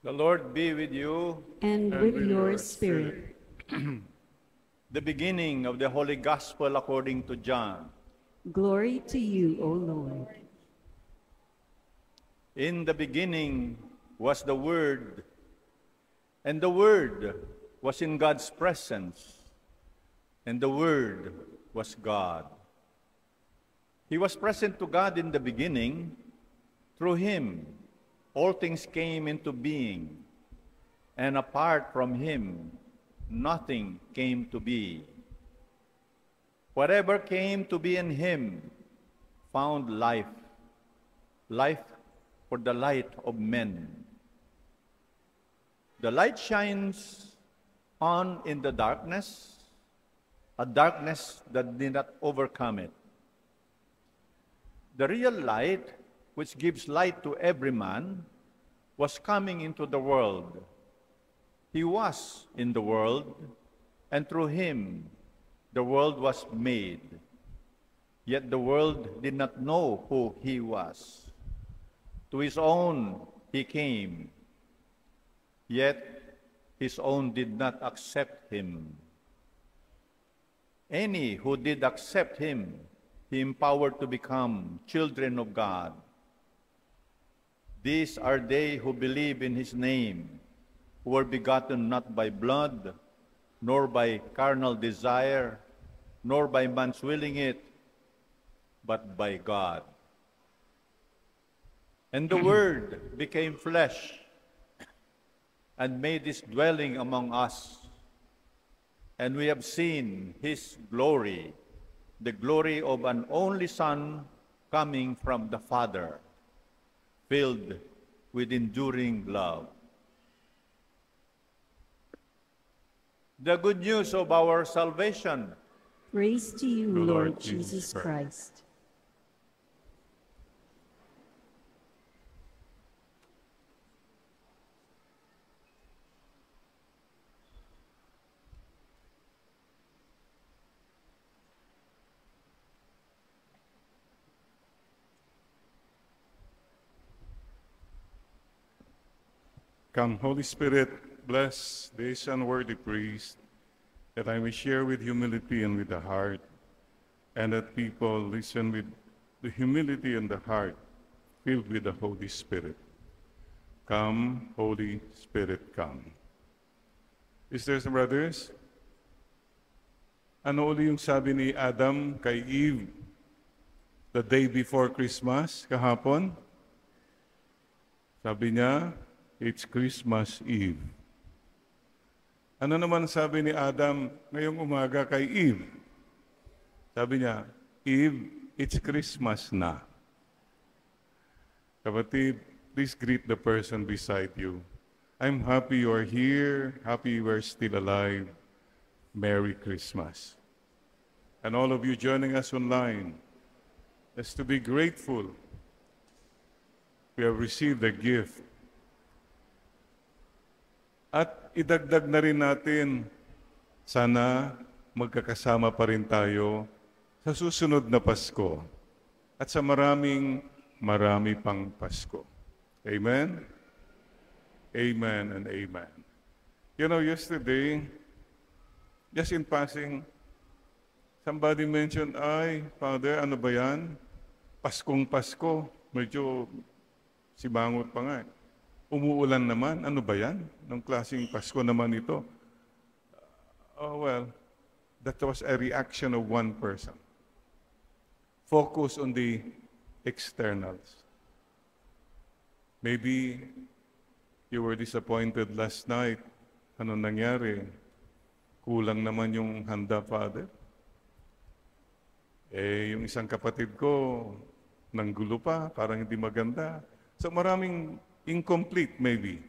The Lord be with you. And with your spirit. The beginning of the Holy Gospel according to John. Glory to you, O Lord. In the beginning was the Word, and the Word was in God's presence, and the Word was God. He was present to God in the beginning. Through him, all things came into being, and apart from him, nothing came to be. Whatever came to be in him found life, life for the light of men. The light shines on in the darkness, a darkness that did not overcome it. The real light, which gives light to every man, was coming into the world. He was in the world, and through him the world was made. Yet the world did not know who he was. To his own he came, yet his own did not accept him. Any who did accept him, he empowered to become children of God. These are they who believe in his name, who were begotten not by blood, nor by carnal desire, nor by man's willing it, but by God. And the Word became flesh and made his dwelling among us. And we have seen his glory, the glory of an only Son coming from the Father, filled with enduring love. The good news of our salvation. Praise to you, Lord Jesus Christ. Come, Holy Spirit, bless this unworthy priest, that I may share with humility and with the heart, and that people listen with the humility and the heart, filled with the Holy Spirit. Come, Holy Spirit, come. Sisters and brothers, ano uli yung sabi ni Adam kay Eve the day before Christmas, kahapon? Sabi niya, it's Christmas Eve. Ano naman sabi ni Adam ngayong umaga kay Eve? Sabi niya, Eve, it's Christmas na. Kapatid, please greet the person beside you. I'm happy you are here, happy you are still alive. Merry Christmas. And all of you joining us online, let's to be grateful. We have received a gift. At idagdag na rin natin, sana magkakasama pa rin tayo sa susunod na Pasko at sa marami pang Pasko. Amen? Amen and amen. You know, yesterday, just in passing, somebody mentioned, ay, Father, ano ba yan? Paskong Pasko. Medyo sibangot pa nga. Umuulan naman. Ano ba yan? Nung klaseng Pasko naman ito. Oh, well, that was a reaction of one person. Focus on the externals. Maybe you were disappointed last night. Ano nangyari? Kulang naman yung handa, Father. Yung isang kapatid ko, nanggulo pa, parang hindi maganda. So maraming incomplete maybe.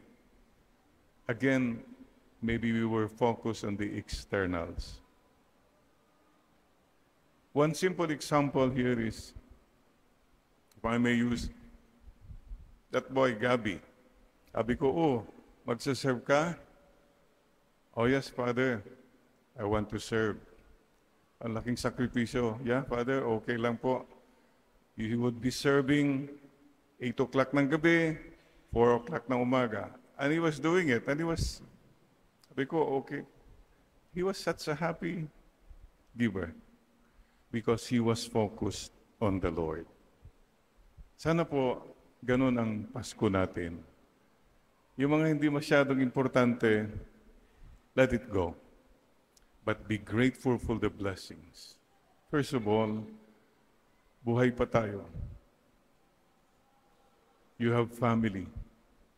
Again, maybe we were focused on the externals. One simple example here is, if I may use that boy, Gabi. Sabi ko, oh, magsaserve ka? Oh yes, Father, I want to serve. Ang laking sakripisyo. Yeah, Father, okay lang po. You would be serving 8 o'clock ng gabi, 4 o'clock ng umaga. And he was doing it. And sabi ko, okay. He was such a happy giver because he was focused on the Lord. Sana po, ganun ang Pasko natin. Yung mga hindi masyadong importante, let it go. But be grateful for the blessings. First of all, buhay pa tayo. You have family.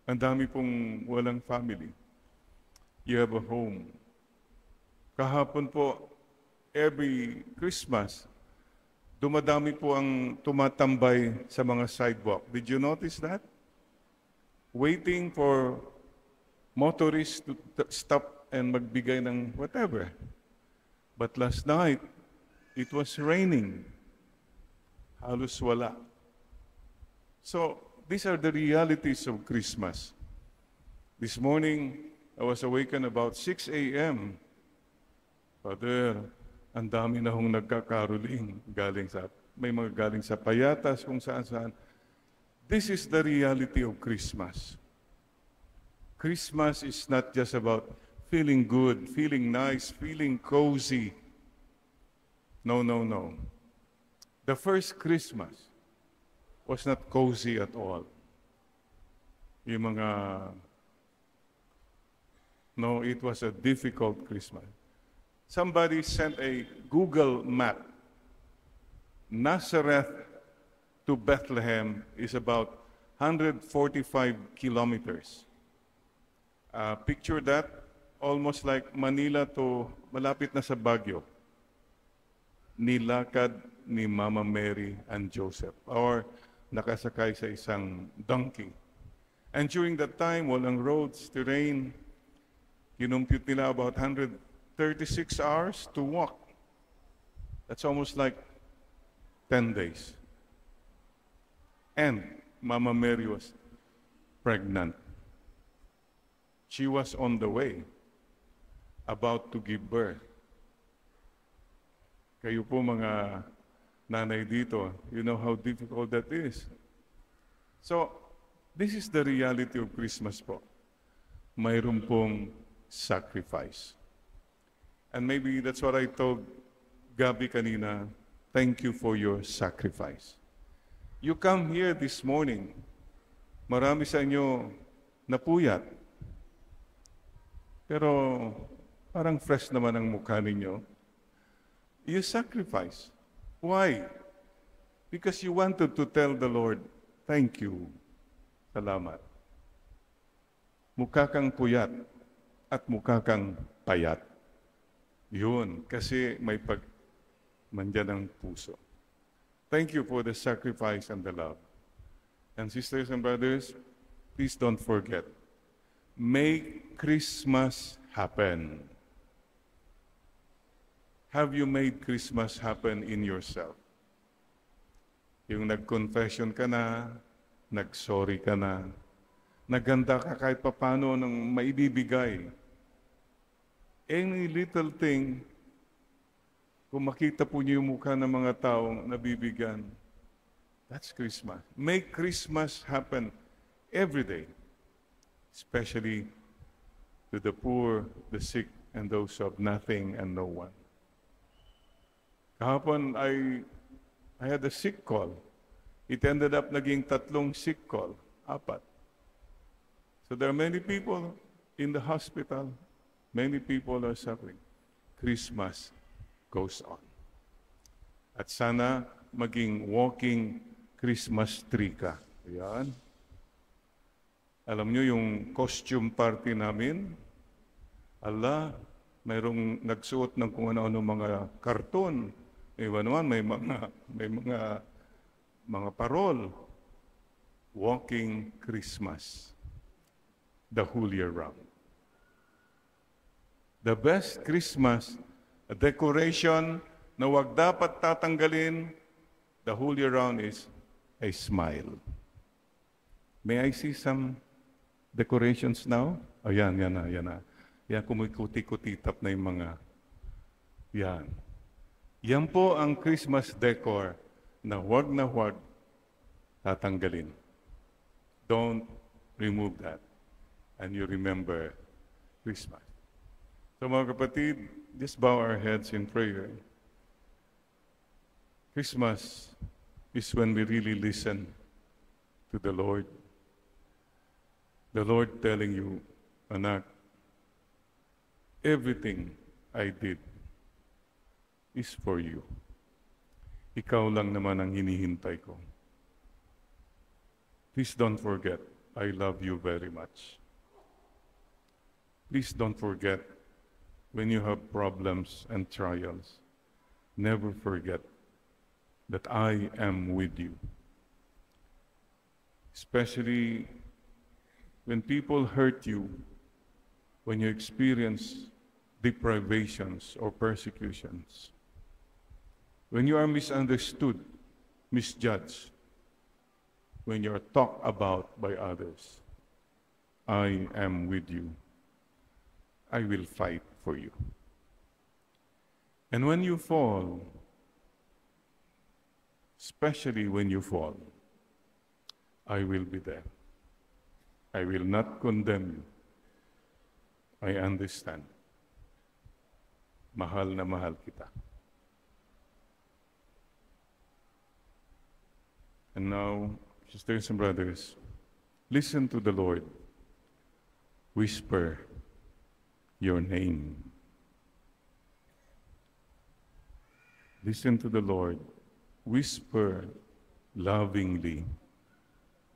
Ang dami pong walang family. You have a home. Kahapon po, every Christmas, dumadami po ang tumatambay sa mga sidewalk. Did you notice that? Waiting for motorists to stop and magbigay ng whatever. But last night, it was raining. Halos wala. So, these are the realities of Christmas. This morning, I was awakened about 6 a.m. Father, ang dami na hong nagkakaroling may mga galing sa payatas, kung saan-saan. This is the reality of Christmas. Christmas is not just about feeling good, feeling nice, feeling cozy. No, no, no. The first Christmas was not cozy at all. No, it was a difficult Christmas. Somebody sent a Google map. Nazareth to Bethlehem is about 145 kilometers. Picture that, almost like Manila to malapit na sa Baguio. Nilakad ni Mama Mary and Joseph, or nakasakay sa isang donkey. And during that time, walang roads, terrain, kinumpute nila about 136 hours to walk. That's almost like 10 days. And Mama Mary was pregnant. She was on the way, about to give birth. Kayo po mga nanay dito, you know how difficult that is. So, this is the reality of Christmas po. Mayroon pong sacrifice. And maybe that's what I told Gabi kanina. Thank you for your sacrifice. You come here this morning, marami sa inyo napuyat. Pero parang fresh naman ang mukha ninyo. You sacrifice. Why? Because you wanted to tell the Lord, thank you. Salamat. Mukha kang puyat at mukha kang payat. Yun, kasi may mandyan ang puso. Thank you for the sacrifice and the love. And sisters and brothers, please don't forget, make Christmas happen. Have you made Christmas happen in yourself? Yung nag-confession ka na, nag-sorry ka na, naganda ka kahit papano ng maibibigay. Any little thing, kung makita po niyo yung mukha ng mga taong nabibigyan, that's Christmas. Make Christmas happen every day, especially to the poor, the sick, and those who have nothing and no one. Kahapon, I had a sick call. It ended up naging 3 sick call, 4. So there are many people in the hospital. Many people are suffering. Christmas goes on. At sana maging walking Christmas tree ka. Ayan. Alam nyo yung costume party namin? Mayroong nagsuot ng kung ano-ano mga karton. May mga parol. Walking Christmas. The whole year round. The best Christmas, a decoration na wag dapat tatanggalin the whole year round is a smile. May I see some decorations now? Oh, yan na. Yan, kumikuti-kutitap na yung mga, yan. Yan po ang Christmas decor na wag tatanggalin. Don't remove that. and you remember Christmas. So mga kapatid, just bow our heads in prayer. Christmas is when we really listen to the Lord. The Lord telling you, anak, everything I did is for you. Ikaw lang naman ang hinihintay ko. Please don't forget, I love you very much. Please don't forget, when you have problems and trials, never forget that I am with you. Especially when people hurt you, when you experience deprivations or persecutions, when you are misunderstood, misjudged, when you are talked about by others, I am with you. I will fight for you. And when you fall, especially when you fall, I will be there. I will not condemn you. I understand. Mahal na mahal kita. And now, sisters and brothers, listen to the Lord. Whisper your name. Listen to the Lord. Whisper lovingly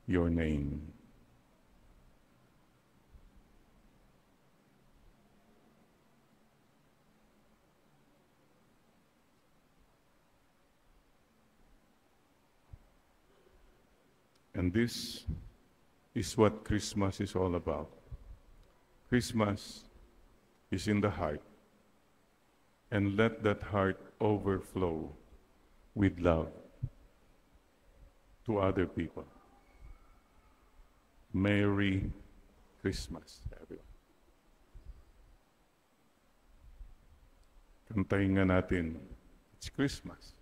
your name. And this is what Christmas is all about. Christmas is in the heart. And let that heart overflow with love to other people. Merry Christmas, everyone. Kantayin nga natin, it's Christmas.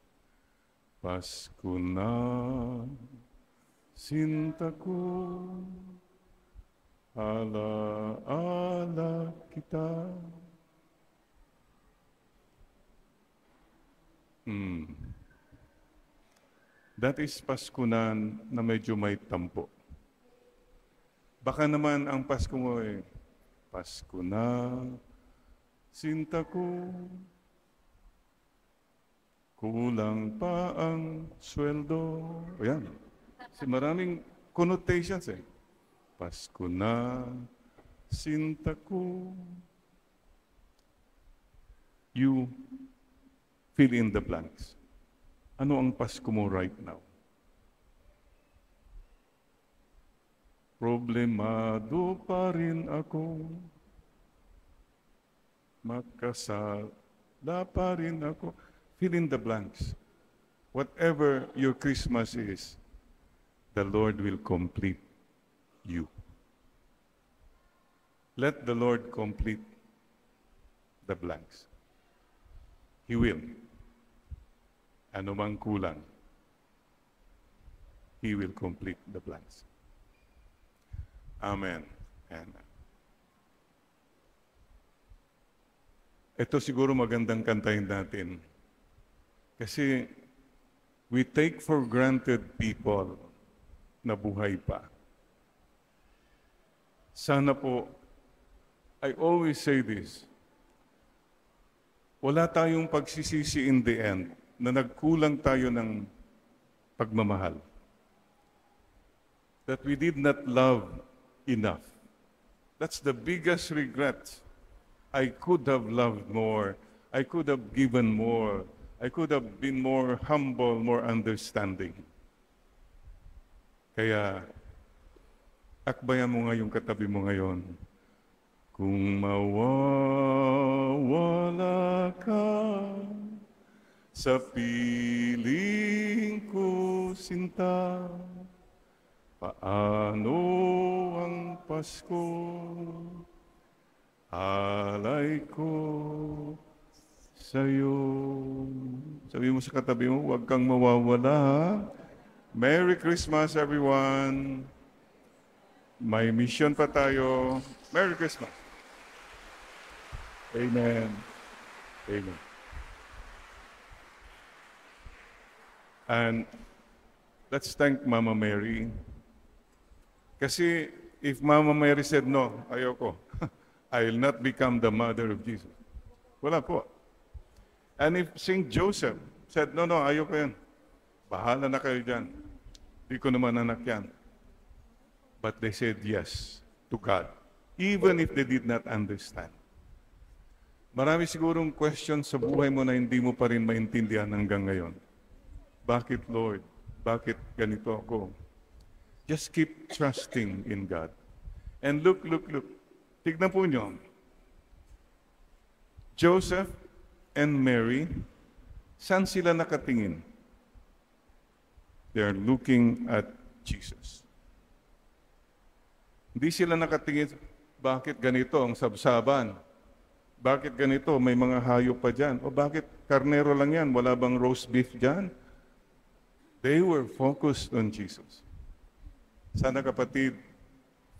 Pasko na, sinta ko, ala-ala kita. That is Pasko na medyo may tampo. Baka naman ang Pasko mo eh, Pasko na, sinta ko, kulang pa ang sweldo. O yan. Kasi maraming connotations eh. Pasko na, sinta ko. You fill in the blanks. Ano ang Pasko mo right now? Problemado pa rin ako. Magkasala pa rin ako. Fill in the blanks. Whatever your Christmas is, the Lord will complete you. Let the Lord complete the blanks. He will. Ano mang kulang, He will complete the blanks. Amen. Amen. Ito siguro magandang kantahin natin. Kasi we take for granted people na buhay pa. Sana po, I always say this, wala tayong pagsisisi in the end na nagkulang tayo ng pagmamahal. That we did not love enough. That's the biggest regret. I could have loved more. I could have given more. I could have been more humble, more understanding. Kaya, akbayan mo nga yung katabi mo ngayon. Kung mawawala ka sa piling ko, sinta, paano ang Pasko? Alay ko sa'yo. Sabi mo sa katabi mo, huwag kang mawawala, ha? Merry Christmas, everyone! May mission pa tayo. Merry Christmas. Amen. Amen. And let's thank Mama Mary. Kasi if Mama Mary said, no, ayoko, I will not become the mother of Jesus. Wala po. And if Saint Joseph said, no, ayoko yan. Bahala na kayo dyan. Di ko naman anak yan. But they said yes to God, even if they did not understand. Marami sigurong questions sa buhay mo na hindi mo pa rin maintindihan hanggang ngayon. Bakit, Lord? Bakit ganito ako? Just keep trusting in God. And look. Tignan po nyo. Joseph and Mary, saan sila nakatingin? They're looking at Jesus. Hindi sila nakatingin, bakit ganito ang sabsaban? Bakit ganito? May mga hayop pa dyan. O bakit karnero lang yan? Wala bang roast beef dyan? They were focused on Jesus. Sana kapatid,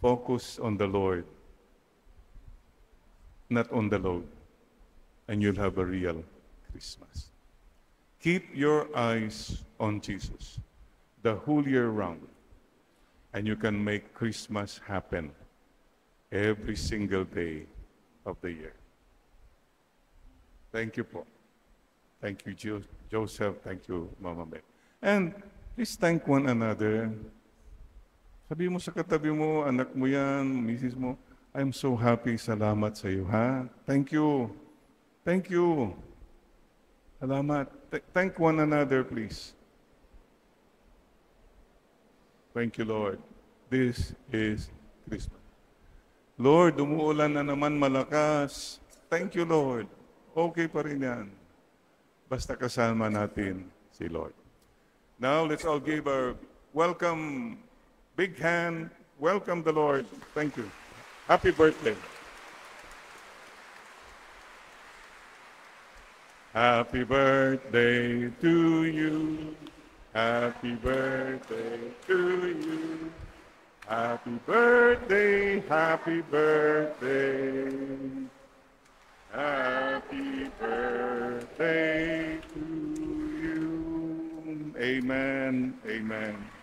focus on the Lord, not on the load, and you'll have a real Christmas. Keep your eyes on Jesus the whole year round, and you can make Christmas happen every single day of the year. Thank you po. Thank you, Joseph. Thank you, Mama Mary. And please thank one another. Sabi mo sa katabi mo, anak mo yan, misis mo, I'm so happy, salamat sa iyo, ha? Thank you. Thank you. Salamat. Thank one another, please. Thank you, Lord. This is Christmas. Lord, umuulan na naman malakas. Thank you, Lord. Okay pa rin yan. Basta kasama natin si Lord. Now, let's all give our welcome, big hand. Welcome the Lord. Thank you. Happy birthday. Happy birthday to you. Happy birthday to you. Happy birthday, happy birthday. Happy birthday to you. Amen. Amen.